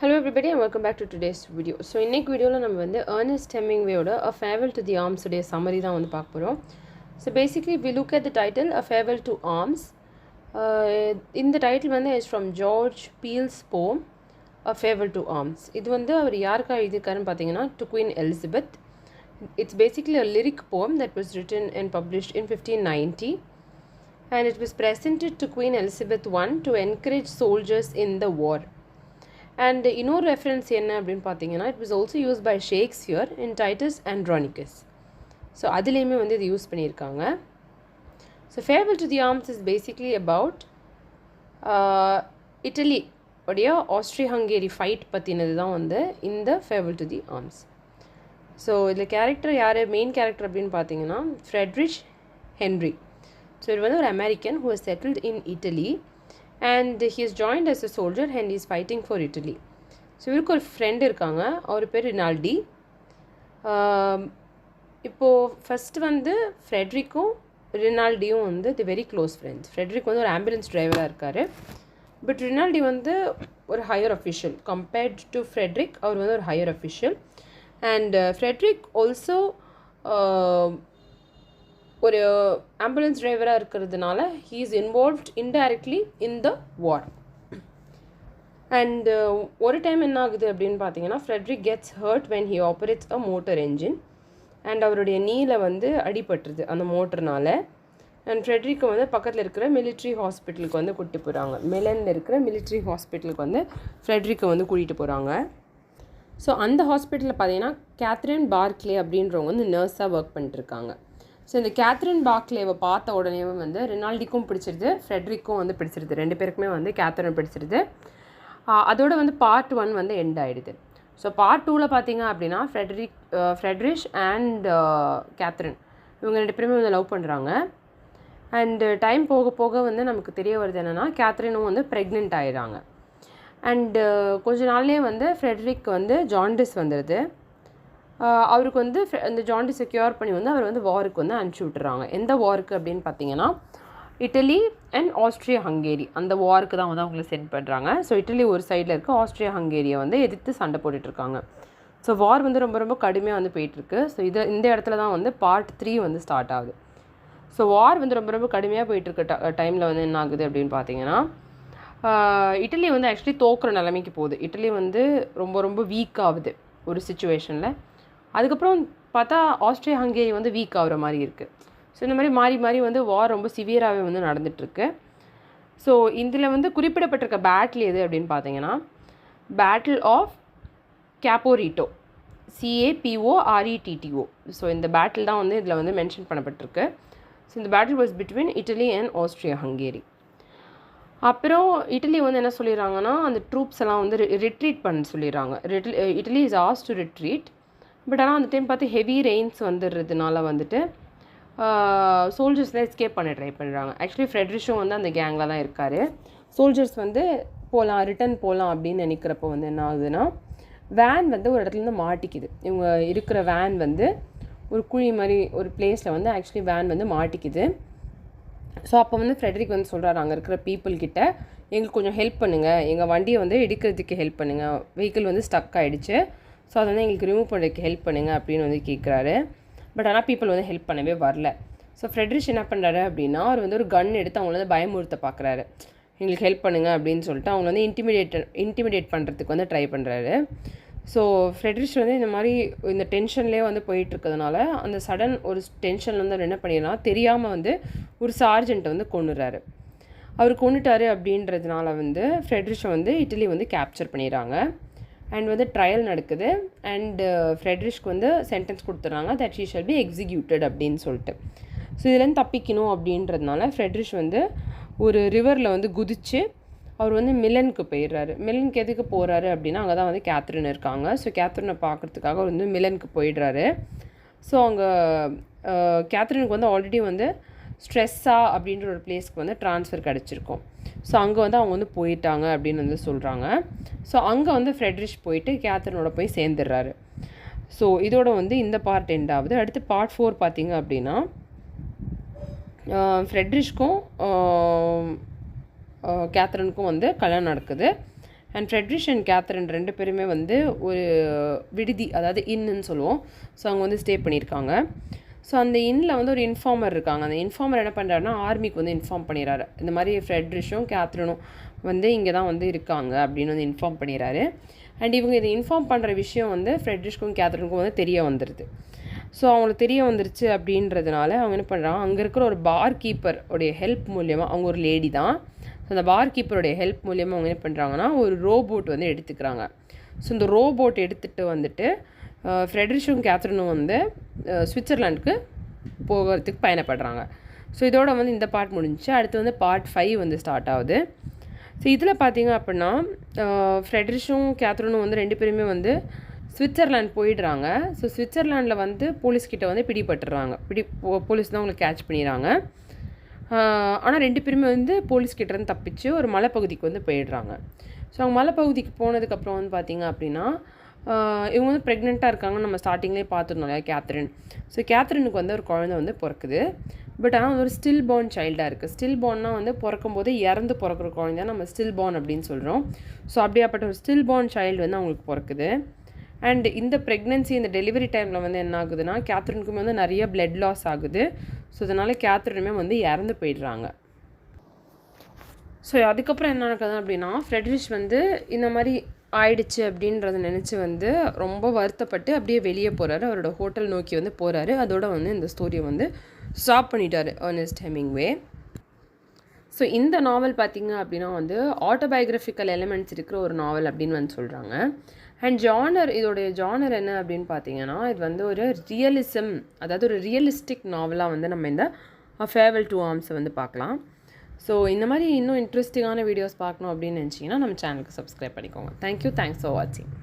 Hello everybody and welcome back to today's video. So இன்னைக்கு வீடியோல நம்ம வந்து Ernest Hemingwayயோட A Farewell to the Arms உடைய summary தான் வந்து பார்க்க போறோம். So basically we look at the title A Farewell to Arms. இந்த டைட்டில் வந்து is from George Peele's poem A Farewell to Arms. இது வந்து அவர் யாருக்கு எழுதியிருக்காருன்னு பார்த்தீங்கன்னா to Queen Elizabeth. It's basically a lyric poem that was written and published in 1590 and it was presented to Queen Elizabeth I to encourage soldiers in the war. And இன்னொரு reference என்ன அப்படின்னு பார்த்தீங்கன்னா it was also used by Shakespeare in Titus Andronicus. So அதுலேயுமே வந்து இது use பண்ணியிருக்காங்க. So farewell to the arms is basically about Italy உடைய Austria Hungary fight பற்றினது தான் வந்து இந்த farewell to the arms. So இதில் கேரக்டர் யார் மெயின் கேரக்டர் அப்படின்னு பார்த்தீங்கன்னா ஃப்ரெட்ரிச் ஹென்ரி. ஸோ இது வந்து ஒரு American who was settled in Italy and he is joined as a soldier and he is fighting for Italy. So இவருக்கு ஒரு friend இருக்காங்க, அவர் பேர் ரினால்டி. இப்போது ஃபஸ்ட்டு வந்து ஃப்ரெட்ரிக்கும் ரினால்டியும் வந்து the very close friends. Frederic வந்து ஒரு ஆம்புலன்ஸ் டிரைவராக இருக்கார், பட் ரினால்டி வந்து ஒரு higher official compared to Frederic. அவர் வந்து ஒரு higher official and Frederic also ஒரு ஆம்புலன்ஸ் டிரைவராக இருக்கிறதுனால he is involved indirectly in the war. And ஒரு டைம் என்ன ஆகுது அப்படின்னு பார்த்தீங்கன்னா Frederic gets hurt when he operates a motor engine and அவருடைய நீல வந்து அடிபட்டுருது அந்த மோட்டர்னால. அண்ட் ஃப்ரெட்ரிக்கை வந்து பக்கத்தில் இருக்கிற மிலிட்ரி ஹாஸ்பிட்டலுக்கு வந்து கூட்டிகிட்டு போகிறாங்க. மிலனில் இருக்கிற மிலிட்ரி ஹாஸ்பிட்டலுக்கு வந்து ஃப்ரெட்ரிக்கை வந்து கூட்டிகிட்டு போகிறாங்க. ஸோ அந்த ஹாஸ்பிட்டலில் பார்த்தீங்கன்னா கேத்ரின் பார்க்லே அப்படின்றவங்க வந்து நர்ஸாக ஒர்க் பண்ணிட்டுருக்காங்க. ஸோ இந்த கேத்ரின் பார்க்லேவை பார்த்த உடனே வந்து ரினால்டிக்கும் பிடிச்சிருது, ஃப்ரெட்ரிக்கும் வந்து பிடிச்சிருது, ரெண்டு பேருக்குமே வந்து கேத்ரின் பிடிச்சிருது. அதோட வந்து பார்ட் 1 வந்து எண்ட் ஆகிடுது. ஸோ பார்ட் 2ல் பார்த்தீங்க அப்படின்னா ஃப்ரெட்ரிஷ் அண்ட் கேத்ரின் இவங்க ரெண்டு பேருமே வந்து லவ் பண்ணுறாங்க. அண்டு டைம் போக போக வந்து நமக்கு தெரிய வருது என்னென்னா கேத்ரினும் வந்து ப்ரெக்னென்ட் ஆகிடுறாங்க. அண்டு கொஞ்ச நாள்லேயே வந்து ஃப்ரெட்ரிக் வந்து ஜாண்டிஸ் வந்துடுது. அவருக்கு வந்து இந்த ஜாண்டிஸை க்யூர் பண்ணி வந்து அவர் வந்து வாருக்கு வந்து அனுப்பிச்சி விட்டுறாங்க. எந்த வாருக்கு அப்படின்னு பார்த்தீங்கன்னா இட்டலி அண்ட் ஆஸ்ட்ரியா ஹங்கேரி அந்த வாருக்கு தான் வந்து அவங்களை சென்ட் பண்ணுறாங்க. ஸோ இட்டலி ஒரு சைடில் இருக்க ஆஸ்ட்ரியா ஹங்கேரியை வந்து எதிர்த்து சண்டை போட்டுட்ருக்காங்க. ஸோ வார் வந்து ரொம்ப ரொம்ப கடுமையாக வந்து போயிட்டுருக்கு. ஸோ இந்த இடத்துல தான் வந்து பார்ட் 3 வந்து ஸ்டார்ட் ஆகுது. ஸோ வார் வந்து ரொம்ப ரொம்ப கடுமையாக போயிட்டுருக்க டைமில் வந்து என்ன ஆகுது அப்படின்னு பார்த்தீங்கன்னா இட்டலி வந்து ஆக்சுவலி தோக்குற நிலைமைக்கு போகுது. இட்டலி வந்து ரொம்ப ரொம்ப வீக் ஆகுது ஒரு சுச்சுவேஷனில். அதுக்கப்புறம் பார்த்தா ஆஸ்ட்ரியா ஹங்கேரி வந்து வீக் ஆகிற மாதிரி இருக்குது. ஸோ இந்த மாதிரி மாறி மாறி வந்து வார் ரொம்ப சிவியராகவே வந்து நடந்துகிட்ருக்கு. ஸோ இதில் வந்து குறிப்பிடப்பட்டிருக்க பேட்டில் எது அப்படின்னு பார்த்தீங்கன்னா battle of Caporetto, CAPORETTO. So இந்த பேட்டில் தான் வந்து இதில் வந்து மென்ஷன் பண்ணப்பட்டிருக்கு. ஸோ இந்த battle was between Italy and Austria Hungary. அப்புறம் இட்டலி வந்து என்ன சொல்லிடுறாங்கன்னா அந்த ட்ரூப்ஸ் எல்லாம் வந்து ரிட்ரீட் பண்ண சொல்லிடுறாங்க. Italy is asked to retreat. But ஆனால் அந்த டைம் பார்த்து ஹெவி ரெயின்ஸ் வந்துடுறதுனால வந்துட்டு சோல்ஜர்ஸ்லாம் எஸ்கேப் பண்ண ட்ரை பண்ணுறாங்க. ஆக்சுவலி ஃப்ரெட்ரிஷும் வந்து அந்த கேங்கில் தான் இருக்கார். சோல்ஜர்ஸ் வந்து ரிட்டன் போகலாம் அப்படின்னு நினைக்கிறப்போ வந்து என்ன ஆகுதுன்னா வேன் வந்து ஒரு இடத்துலேருந்து மாட்டிக்குது. இவங்க இருக்கிற வேன் வந்து ஒரு குழி மாதிரி ஒரு பிளேஸில் வந்து ஆக்சுவலி வேன் வந்து மாட்டிக்குது. ஸோ அப்போ வந்து ஃப்ரெட்ரிக் வந்து சொல்கிறாரு அங்கே இருக்கிற பீப்புள்கிட்ட எங்களுக்கு கொஞ்சம் ஹெல்ப் பண்ணுங்கள், எங்கள் வண்டியை வந்து எடுக்கிறதுக்கு ஹெல்ப் பண்ணுங்கள், வெஹிக்கிள் வந்து ஸ்டக் ஆகிடுச்சு, ஸோ அதை வந்து எங்களுக்கு ரிமூவ் பண்ணுறதுக்கு ஹெல்ப் பண்ணுங்கள் அப்படின்னு வந்து கேட்குறாரு. பட் ஆனால் பீப்புள் வந்து ஹெல்ப் பண்ணவே வரல. ஸோ ஃப்ரெட்ரிஷ் என்ன பண்ணுறாரு அப்படின்னா அவர் வந்து ஒரு கன் எடுத்து அவங்கள வந்து பயமுறுத்த பார்க்குறாரு, எங்களுக்கு ஹெல்ப் பண்ணுங்கள் அப்படின்னு சொல்லிட்டு அவங்க வந்து இன்டிமிடேட் பண்ணுறதுக்கு வந்து ட்ரை பண்ணுறாரு. ஸோ ஃப்ரெட்ரிஷ் வந்து இந்த மாதிரி இந்த டென்ஷன்லேயே வந்து போயிட்டுருக்கிறதுனால அந்த சடன் ஒரு டென்ஷனில் வந்து அவர் என்ன பண்ணிடலாம் தெரியாமல் வந்து ஒரு சார்ஜெண்ட்டை வந்து கொன்னுறாரு. அவர் கொண்டுட்டாரு அப்படின்றதுனால வந்து ஃப்ரெட்ரிஷை வந்து இட்டலி வந்து கேப்சர் பண்ணிடுறாங்க. அண்ட் வந்து ட்ரையல் நடக்குது அண்டு ஃப்ரெட்ரிஷ்க்கு வந்து சென்டென்ஸ் கொடுத்துட்றாங்க that she shall be executed அப்படின்னு சொல்லிட்டு. ஸோ இதுலேருந்து தப்பிக்கணும் அப்படின்றதுனால ஃப்ரெட்ரிஷ் வந்து ஒரு ரிவரில் வந்து குதித்து அவர் வந்து மிலனுக்கு போயிடுறாரு. மிலனுக்கு எதுக்கு போகிறாரு அப்படின்னா அங்கே தான் வந்து கேத்ரின் இருக்காங்க. ஸோ கேத்ரினை பார்க்குறதுக்காக அவர் வந்து மிலனுக்கு போயிடுறாரு. ஸோ அங்கே கேத்ரினுக்கு வந்து ஆல்ரெடி வந்து ஸ்ட்ரெஸ்ஸா அப்படின்ற ஒரு பிளேஸ்க்கு வந்து ட்ரான்ஸ்ஃபர் கிடச்சிருக்கும். ஸோ அங்கே வந்து அவங்க வந்து போயிட்டாங்க அப்படின்னு வந்து சொல்கிறாங்க. ஸோ அங்கே வந்து ஃப்ரெட்ரிஷ் போயிட்டு கேத்ரினோட போய் சேர்ந்துடுறாரு. ஸோ இதோட வந்து இந்த பார்ட் எண்ட் ஆகுது. அடுத்து பார்ட் 4 பார்த்தீங்க அப்படின்னா ஃப்ரெட்ரிஷ்க்கும் கேத்ரினுக்கும் வந்து கல்யாணம் நடக்குது. அண்ட் ஃப்ரெட்ரிஷ் அண்ட் கேத்ரின் 2 பேருமே வந்து ஒரு விடுதி, அதாவது இன்னுன்னு சொல்லுவோம். ஸோ அவங்க வந்து ஸ்டே பண்ணியிருக்காங்க. ஸோ அந்த இன்னில் வந்து ஒரு இன்ஃபார்மர் இருக்காங்க. அந்த இன்ஃபார்மர் என்ன பண்ணுறாருன்னா ஆர்மிக்கு வந்து இன்ஃபார்ம் பண்ணிடுறாரு. இந்த மாதிரி ஃப்ரெட்ரிஷும் கேத்ரினும் வந்து இங்கே தான் வந்து இருக்காங்க அப்படின்னு வந்து இன்ஃபார்ம் பண்ணிடுறாரு. அண்ட் இவங்க இதை இன்ஃபார்ம் பண்ணுற விஷயம் வந்து ஃப்ரெட்ரிஷ்க்கும் கேத்ரினுக்கும் வந்து தெரிய வந்துடுது. ஸோ அவங்களுக்கு தெரிய வந்துருச்சு அப்படின்றதுனால அவங்க என்ன பண்ணுறாங்க, அங்கே இருக்கிற ஒரு பார் கீப்பர் உடைய ஹெல்ப் மூலியமாக, அவங்க ஒரு லேடி தான், ஸோ அந்த பார் கீப்பருடைய ஹெல்ப் மூலியமாக அவங்க என்ன பண்ணுறாங்கன்னா ஒரு ரோபோட் வந்து எடுத்துக்கிறாங்க. ஸோ இந்த ரோபோட் எடுத்துகிட்டு வந்துட்டு ஃப்ரெட்ரிஷும் கேத்ரினும் வந்து சுவிட்சர்லாண்டுக்கு போகிறதுக்கு பயணப்படுறாங்க. ஸோ இதோட வந்து இந்த பார்ட் முடிஞ்சிச்சு. அடுத்து வந்து பார்ட் 5 வந்து ஸ்டார்ட் ஆகுது. ஸோ இதில் பார்த்தீங்க அப்படின்னா ஃப்ரெட்ரிஷும் கேத்ரினும் வந்து 2 பேருமே வந்து சுவிட்சர்லாண்ட் போயிடுறாங்க. ஸோ சுவிட்சர்லாண்டில் வந்து போலீஸ்கிட்ட வந்து பிடிபட்டுறாங்க. போலீஸ் தான் அவங்களை கேட்ச் பண்ணிடுறாங்க. ஆனால் 2 பேருமே வந்து போலீஸ்கிட்டேருந்து தப்பிச்சு ஒரு மலைப்பகுதிக்கு வந்து போயிடுறாங்க. ஸோ அவங்க மலைப்பகுதிக்கு போனதுக்கப்புறம் வந்து பார்த்திங்க அப்படின்னா இவங்க வந்து ப்ரெக்னெண்ட்டாக இருக்காங்கன்னு நம்ம ஸ்டார்டிங்லேயே பார்த்துருந்தோம் இல்லையா, கேத்ரின். ஸோ கேத்ரினுக்கு வந்து ஒரு குழந்தை வந்து பிறக்குது. பட் ஆனால் ஒரு ஸ்டில் பார்ன் சைல்டாக இருக்குது. ஸ்டில் பார்ன்னால் வந்து பிறக்கும்போது இறந்து பிறக்கிற குழந்தையா நம்ம ஸ்டில் பார்ன் அப்படின்னு சொல்கிறோம். ஸோ அப்படியாப்பட்ட ஒரு ஸ்டில் பார்ன் சைல்டு வந்து அவங்களுக்கு பிறக்குது. அண்ட் இந்த ப்ரெக்னென்சி, இந்த டெலிவரி டைமில் வந்து என்ன ஆகுதுன்னா கேத்ரினுக்குமே வந்து நிறைய பிளட் லாஸ் ஆகுது. ஸோ அதனால் கேத்ரினுமே வந்து இறந்து போயிடுறாங்க. ஸோ அதுக்கப்புறம் என்ன நடக்குது அப்படின்னா ஃப்ரெட்ரிஷ் வந்து இந்த மாதிரி ஆயிடுச்சு அப்படின்றத நினச்சி வந்து ரொம்ப வருத்தப்பட்டு அப்படியே வெளியே போகிறாரு. அவரோட ஹோட்டல் நோக்கி வந்து போகிறாரு. அதோட வந்து இந்த ஸ்டோரியை வந்து ஸ்டாப் பண்ணிட்டாரு எர்னஸ்ட் ஹெமிங்வே. ஸோ இந்த நாவல் பார்த்திங்க அப்படின்னா வந்து ஆட்டோபயோகிராஃபிக்கல் எலிமெண்ட்ஸ் இருக்கிற ஒரு நாவல் அப்படின்னு வந்து சொல்கிறாங்க. அண்ட் ஜானர், இதோடைய ஜானர் என்ன அப்படின்னு பார்த்தீங்கன்னா இது வந்து ஒரு ரியலிசம், அதாவது ஒரு ரியலிஸ்டிக் நாவலாக வந்து நம்ம இந்த ஃபேர்வெல் டூ ஆர்ம்ஸை வந்து பார்க்கலாம். ஸோ இந்த மாதிரி இன்னும் இன்ட்ரெஸ்டிங்கான வீடியோஸ் பார்க்கணும் அப்படின்னு நினச்சிங்கன்னா நம்ம சேனலுக்கு சப்ஸ்கிரைப் பண்ணிக்கோங்க. தேங்க்யூ, தேங்க்ஸ் ஃபார் வாட்சிங்.